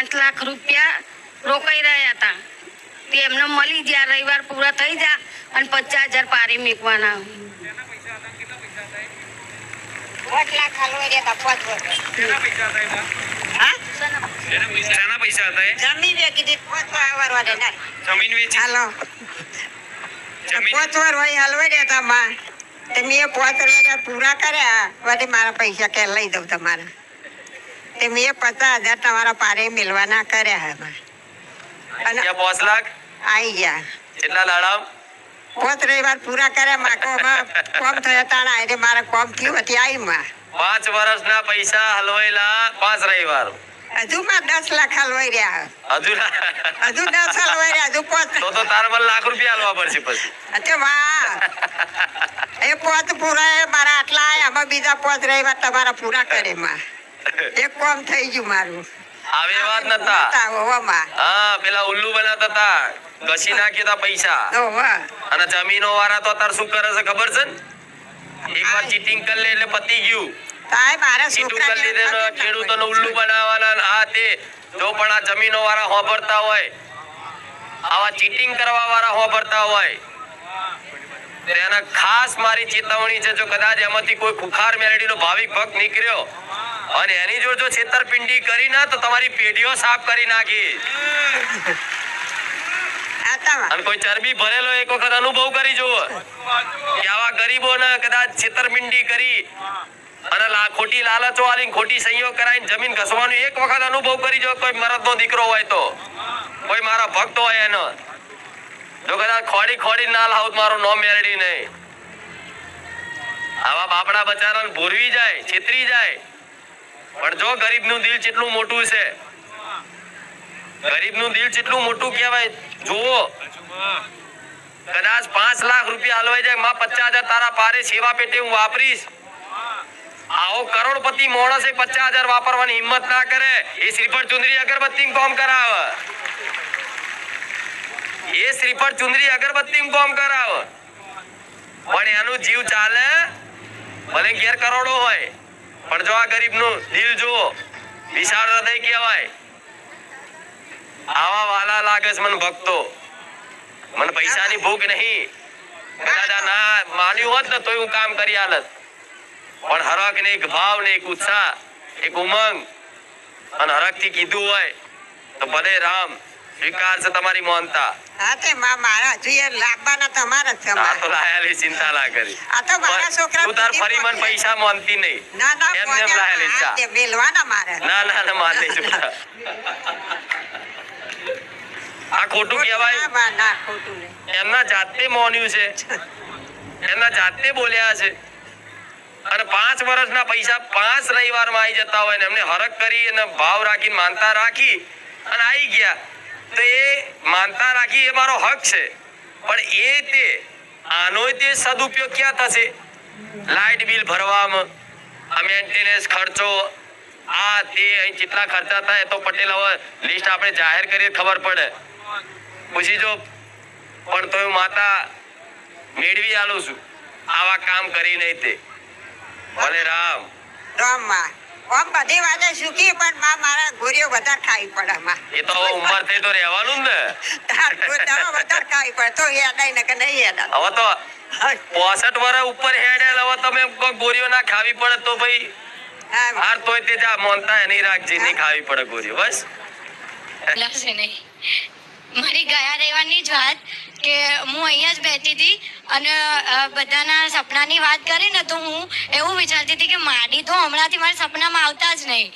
5 લાખ રૂપિયા રોકાઈ રહ્યા હતા તે એમને મળી ગયા. રવિવાર પૂરા થઈ જા અને 50,000 પારી મૂકવાના. 5 લાખ હાલવા રહ્યા હતા 5 વર્ષ. હા શાના પૈસા હતા? જમીન વેચી દીધી 5 વાર વાળે ના જમીન વેચી. હાલો 5 વાર હોય હાલવા રહ્યા હતા માં તે મેં 5 વાર પૂરા કર્યા વળી મારા પૈસા કે લઈ દઉં તમારા તે મેં 50,000 તમારા પારે મિલવાના કર્યા હે. અને 5 લાખ આવી ગયા. કેટલા દાડા? 5 રવિવાર પૂરા કર્યા. માકોમાં કોમ થયા તાણા એટલે મારા કોમ થયું હતી આવી માં 5 વર્ષના પૈસા હલવાયેલા 5 રવિવાર. હજુ માં 10 લાખ હલવાઈ રહ્યા. હજુ 10 હલવાઈ રહ્યા. હજુ 5 તો તારે મને લાખ રૂપિયા હલવા પડશે પછી. અચ્છા વાહ એ 5 પૂરા મારા આટલા આયા. આમાં બીજા 5 રવિવાર તમારા પૂરા કરે માં એક કોમ થઈ ગયું મારું. આવે વાત નતા. હા પેલા ઉલ્લુ બનાવતા હતા, ઘસી નાખ્યા હતા પૈસા. અને જમીનો વાળા તો અત્યારે શું કરે છે ખબર છે ને? એક વાર ચીટિંગ કરી લે એટલે પતી ગયું. ખેડૂતોને ઉલ્લુ બનાવવાના આ તે. જો પણ આ જમીનો વાળા હોભરતા હોય, આવા ચીટિંગ કરવા વાળા હોભરતા હોય, તેને ખાસ મારી ચેતવણી છે. જો કદાચ એમાંથી કોઈ ખુખાર મેલડીનો ભાવિક ભક્ત નીકળ્યો અને એની જો છેતરપિંડી કરી ના તો તમારી પેઢીઓ સાફ કરી નાખી. અને કોઈ ચરબી ભરેલો એક વખત અનુભવ કરી જુઓ કે આવા ગરીબોને કદાચ છેતરપિંડી કરી અને ખોટી લાલચો આલીને ખોટી સહીઓ કરાવીને જમીન ઘસવાનો એક વખત અનુભવ કરી જો. કોઈ મરદનો દીકરો હોય તો, કોઈ મારા ભક્ત હોય એનો, જો કદાચ ખોડી ના લાવ મારો નો મેળડી નહીં. આવા બાપડા બચારાને ભૂરવી જાય, છેતરી જાય. પણ જો ગરીબનું દિલ કેટલું મોટું છે, ગરીબનું દિલ કેટલું મોટું કહેવાય. જુઓ કદાચ 5 લાખ રૂપિયા હલવાઈ જાય, માં 50,000 તારા પારે સેવા પેટે હું વાપરીશ. આવો કરોડપતિ માણસ 50,000 વાપરવાની હિંમત ના કરે. એ શ્રીફળ ચુંદડી અગરબત્તી કામ કરાવે. એ શ્રીફળ ચુંદડી અગરબત્તી કામ કરાવે. પણ એનું જીવ ચાલે ભલે ઘેર કરોડો હોય. પણ જો આ ગરીબનું દિલ જુઓ, વિશાળ હૃદય કહેવાય. આવા વાલા લાગે છે મને ભક્તો. મને પૈસાની ભૂખ નહીં. કદાચ ના માન્યું હોત ને તોય હું કામ કરી હાલત. પણ હરખ ને એક ભાવ ને એક ઉત્સાહ, એક ઉમંગ અને હરખ થી કીધું હોય તો ભલે રામ સ્વીકાર છે તમારી મોનતા. હા તે મારા જોઈએ લાવવાના તમારા જ આ તો લાયાલી ચિંતા ના કરી. આ તો મારા છોકરા તું તાર ફરી મન પૈસા મોનતી નહીં. ના ના એમને લાયાલી ચા તે મેલવાના મારે. ના ના ના માન નહીં ચૂકતા. આ ખોટું કહેવાય. ના ખોટું નહીં. એમના જાતે મોન્યું છે, એમના જાતે બોલ્યા છે. અને 5 વર્ષના પૈસા 5 રવિવારમાં આવી જતા હોય ને એમને હરખ કરી અને ભાવ રાખીને માનતા રાખી અને આવી ગયા તો એ માનતા રાખી એ મારો હક છે. પણ આનો તે સદુપયોગ ક્યાં થશે? લાઇટ બિલ ભરવામાં, આ મેન્ટેનન્સ ખર્ચો, આ તે અહીં કેટલા ખર્ચા થાય તો પટેલ હવે લિસ્ટ આપણે જાહેર કરીએ ખબર પડે. પૂછી જો. પણ તો હું માતા મેળવી આલું છું. આવા કામ કરી નહીં તે. ભલે રામ રામ માં ઓમ બધી વાતે સુખી પણ માં મારા ગોરીઓ વધારે ખાવી પડે માં. એ તો ઉંમર થઈ તો રહેવાનું ને. વધારે ખાવી પડે તો હેડાય ને કે નહીં હેડાય. હવે તો 65 વર્ષ ઉપર હેડેલ. હવે તમે કોઈ ગોરીઓ ના ખાવી પડે તો ભાઈ હાર તોય તે જા મોનતા એની રાખજે. નહીં ખાવી પડે ગોરીઓ બસ. લાગશે નહીં. મારી ગયા રહેવાની જ વાત કે હું અહીંયા જ બેઠી હતી અને બધાના સપનાની વાત કરી ને તો હું એવું વિચારતી હતી કે માડી તો હમણાંથી મારા સપનામાં આવતા જ નહીં.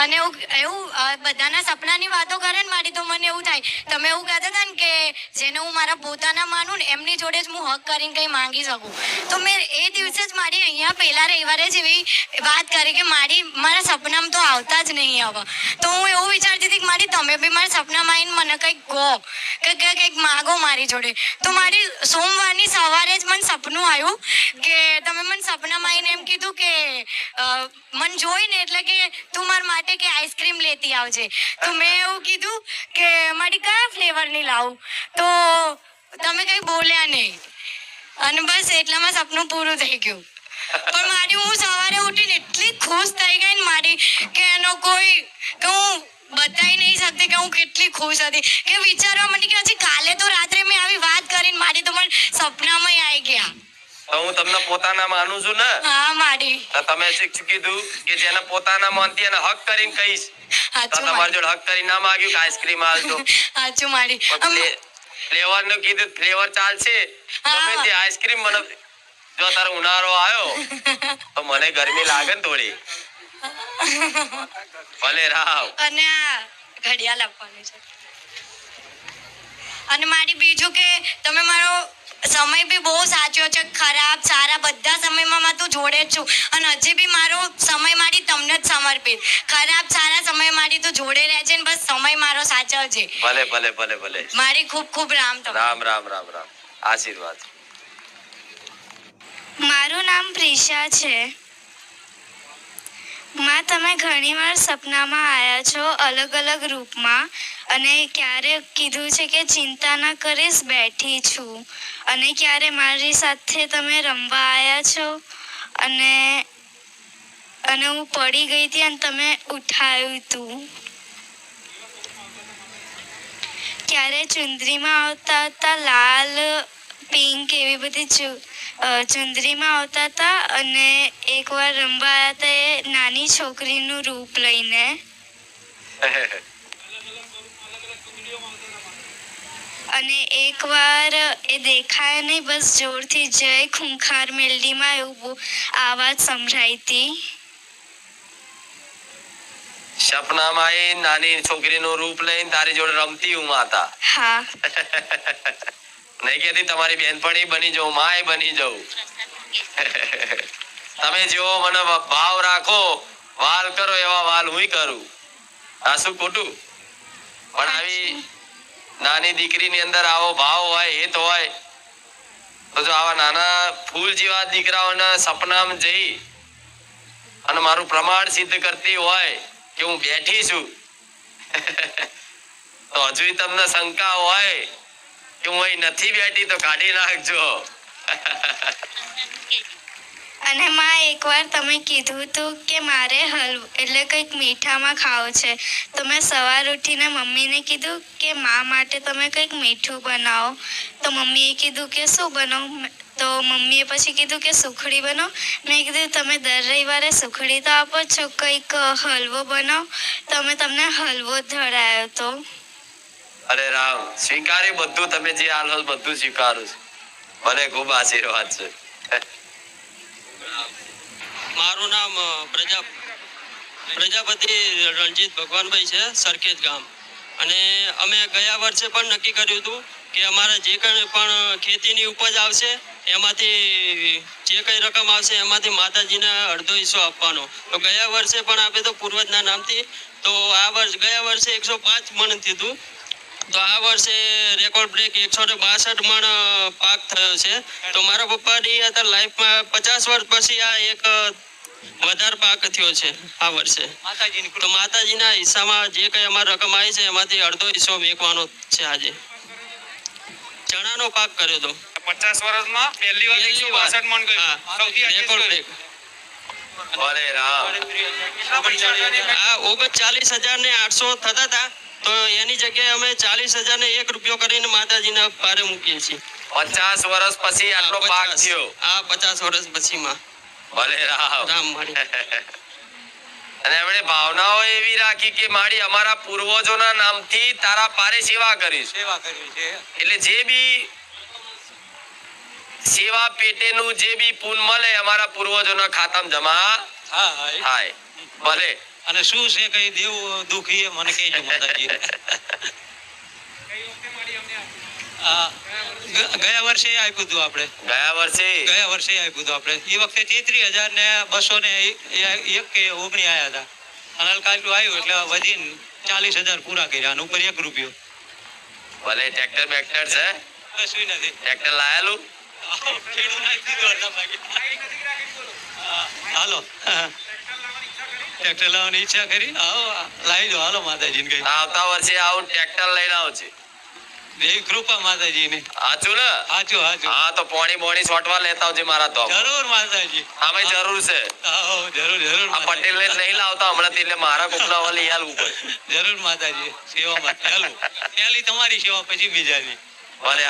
અને એવું બધાના સપનાની વાતો કરે ને માડી તો મને એવું થાય તમે એવું કહેતા હતા ને કે જેને હું મારા પોતાના માનું ને એમની જોડે જ હું હક કરીને કંઈ માંગી શકું. તો મેં એ દિવસે જ મારી અહીંયા પહેલા રવિવારે જ એવી વાત કરી કે માડી મારા સપનામાં તો આવતા જ નહીં હવે. તો હું એવું વિચારતી હતી કે માડી તમે બી મારા સપનામાં આવીને મને કંઈક કહો કે કંઈક માગો મારી જોડે. તો મારી સોમવારની સવારે જ મને સપનું આવ્યું કે તમે મને સપનામાં આવીને એમ કીધું કે મને જોઈને એટલે કે તું મારા માટે કે આઈસ્ક્રીમ લેતી આવજે. તો મેં એવું કીધું કે મારી કયા ફ્લેવરની લાવું તો તમે કંઈ બોલ્યા નહીં અને બસ એટલામાં સપનું પૂરું થઈ ગયું. પણ મારી હું સવારે ઉઠીને એટલી ખુશ થઈ ગઈ ને મારી કે એનો કોઈ કે હું બતાવી નહીં શકતી કે હું કેટલી ખુશ હતી કે વિચારવા માંડી કે હજી કાલે તો રાત્રે મેં આવી વાત કરીને મારી તો મને સપનામાં આવી ગયા. તો હું તમને પોતાના માનું છું ને. હા મારી. તો તમે કીધું કે જેને પોતાના માનતી એને હક કરીને કહીશ. તો તમારી જોડે હક કરી ના માંગ્યું કે આઈસ્ક્રીમ હાલજો. સાચું મારી. ફ્લેવર નું કીધું ફ્લેવર ચાલશે. તમે તે આઈસ્ક્રીમ મને જો તારો ઉનાળો આવ્યો તો મને ગરમી લાગે ને થોડી. ભલે રાવ. અને આ ઘડિયાળ આપવાની છે. અને મારી બીજું કે તમે મારો સમય બી બહુ સાચવ્યો છે. ખરાબ સારા બધા સમયમાં તું જોડે જ છું અને હજી બી મારો સમય મારી તમને જ સમર્પિત. ખરાબ સારા સમય મારી તું જોડે રહે છે ને બસ સમય મારો સાચવજે. ભલે ભલે ભલે ભલે. મારી ખૂબ ખૂબ રામ તમને. રામ રામ રામ રામ. આશીર્વાદ. મારું નામ પ્રિશા છે. માં તમે ઘણીવાર સપનામાં આવ્યા છો અલગ અલગ રૂપમાં અને ક્યારે કીધું છે કે ચિંતા ના કરીશ બેઠી છું અને ક્યારે મારી સાથે તમે રમવા આવ્યા છો અને હું પડી ગઈ હતી અને તમે ઉઠાવ્યું હતું. ક્યારે ચુંદરીમાં આવતા હતા લાલ પિંક એવી બધી ચુંદરીમાં આવતા હતા અને એકવાર રમવા આવ્યા હતા એ નાની છોકરીનું રૂપ લઈને. અને એકવાર એ દેખાય નહીં બસ જોરથી જય ખૂંખાર મેલડીમાં એવું આવાજ સંભળાઈ હતી. સપનામાં એ નાની છોકરીનું રૂપ લઈને તારી જોડે રમતી હું માતા. હા. નહીં કહેતી તમારી બેનપણી બની જાઉં માય બની જાઉં. તમે જેવો મને ભાવ રાખો વાલ કરો એવા વાલ હું કરું. આ શું ખોટું? પણ આવી નાની દીકરીની અંદર આવો ભાવ હોય હેત હોય તો જો આવા નાના ફૂલ જેવા દીકરાઓના સપનામાં જઈ અને મારું પ્રમાણ સિદ્ધ કરતી હોય કે હું બેઠી છું તો હજુ તમને શંકા હોય કે હું અહીં નથી બેઠી તો કાઢી નાખજો. અને માં એકવાર તમે કીધું હતું કે મારે હલવો એટલે કંઈક મીઠામાં ખાવું છે તો મેં સવાર ઉઠીને મમ્મીને કીધું કે મા માટે તમે કંઈક મીઠું બનાવો તો મમ્મીએ કીધું કે શું બનાવું તો મમ્મીએ પછી કીધું કે સુખડી બનાવો. મેં કીધું તમે દર રવિવારે સુખડી તો આપો છો કંઈક હલવો બનાવો તો અમે તમને હલવો ધરાયો હતો. અરે રામ સ્વીકાર્યું બધું. તમે જે હાલ બધું સ્વીકારું છું. મને ખૂબ આશીર્વાદ છે. મારું નામ પ્રજાપતિ રણજીત ભગવાનભાઈ છે, સરખેજ ગામ. અને અમે ગયા વર્ષે પણ નક્કી કર્યું હતું કે અમારે જે કંઈ પણ ખેતીની ઉપજ આવશે એમાંથી જે કંઈ રકમ આવશે એમાંથી માતાજીને અડધો હિસ્સો આપવાનો. તો ગયા વર્ષે પણ આપે તો પૂર્વજના નામથી તો ગયા વર્ષે 105 મણ થયું. તો આ વર્ષે રેકોર્ડ બ્રેક 162 મણ પાક થયો છે. તો મારા પપ્પાની અત્યારે લાઈફમાં 50 વર્ષ પછી આ એક વધારે પાક થયો છે આ વર્ષે. તો માતાજીના હિસ્સામાં જે કંઈ અમારી રકમ આવી છે એમાંથી અડધો હિસ્સો મેકવાનો છે. આજે ચણાનો પાક કર્યો હતો 50 વર્ષમાં પહેલી વાર 162 મણ ગયું. સૌથી રેકોર્ડ બ્રેક. અરે રામ. આ 39,800 થતા હતા તો એની જગ્યાએ અમે 40,001 રૂપિયો કરીને માતાજીના પારે મૂકીએ છીએ. 50 વર્ષ પછી આટલો પાક થયો. આ 50 વર્ષ પછીમાં. ભલે રામ. રામ મારી. અને એમણે ભાવનાઓ એવી રાખી કે મારી અમારા પૂર્વજોના નામથી તારા પારે સેવા કરીશ. એટલે જે બી સેવા પેટેનું જે બી પુન મળે અમારા પૂર્વજોના ખાતામાં જમા થાય. ભલે. અને શું છે કઈ દેવું દુખી મને કહેજો માતાજી. ગયા વર્ષે આપ્યું હતું આપણે. ગયા વર્ષે આપ્યું હતું આપણે. એ વખતે 33,201 કે 19 આવ્યા હતા. અને કાલનું આવ્યું એટલે વધીને 40,000 પૂરા કર્યા અને ઉપર 1 રૂપિયો. ભલે. ટ્રેક્ટર બેક્ટર છે? કશું નથી. ટ્રેક્ટર લાયેલું? હાલો ટ્રેક્ટર લાવવાની ઈચ્છા કરી. આવો લાવી દો. હાલો માતાજીને કઈ આવતા વર્ષે આવું ટ્રેક્ટર લઈને આવશે. દેવી કૃપા માતાજીની. સાચું ને? સાચું સાચું. હા તો પોણી બોણી છોટવા લેતા આવજે મારા તો. જરૂર માતાજી. આમાં જરૂર છે. આવો, જરૂર જરૂર આ પટેલ ને નહીં લાવતા હમણાં એટલે મારા કોકના લઈ આલવું પડે. જરૂર માતાજી સેવામાં ચાલુ. પહેલી તમારી સેવા પછી બીજાની. ભલે.